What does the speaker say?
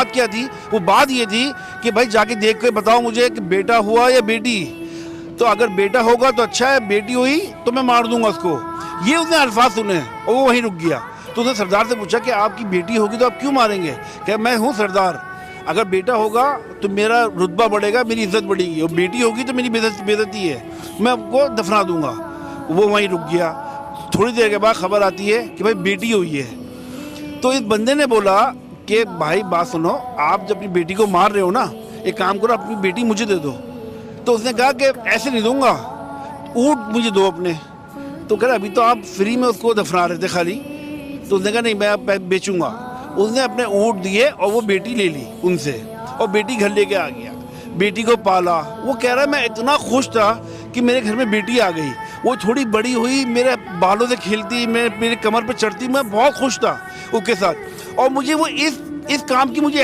बात क्या थी? वो बात ये थी कि भाई जाके देख के बताओ मुझे कि बेटा हुआ या बेटी। तो अगर बेटा होगा तो अच्छा है, बेटी हुई तो मैं मार दूंगा उसको। ये उसने अल्फाज सुने और वो वहीं रुक गया। तो उसने सरदार से पूछा कि आपकी बेटी होगी तो आप क्यों मारेंगे? क्या मैं हूँ सरदार, अगर बेटा होगा तो मेरा रुतबा बढ़ेगा, मेरी इज्जत बढ़ेगी, और बेटी होगी तो मेरी बेइज्जती है, मैं आपको दफना दूंगा। वो वहीं रुक गया। थोड़ी देर के बाद खबर आती है कि भाई बेटी हुई है। तो इस बंदे ने बोला कि भाई बात सुनो, आप जब अपनी बेटी को मार रहे हो ना, एक काम करो अपनी बेटी मुझे दे दो। तो उसने कहा कि ऐसे नहीं दूंगा, ऊँट मुझे दो अपने। तो कह रहा अभी तो आप फ्री में उसको दफना रहे थे खाली। तो उसने कहा नहीं मैं बेचूंगा। उसने अपने ऊँट दिए और वो बेटी ले ली उनसे, और बेटी घर लेके आ गया, बेटी को पाला। वो कह रहा है मैं इतना खुश था कि मेरे घर में बेटी आ गई। वो थोड़ी बड़ी हुई, मेरे बालों से खेलती, मेरे कमर पे चढ़ती, मैं बहुत खुश था उसके साथ। और मुझे वो इस काम की मुझे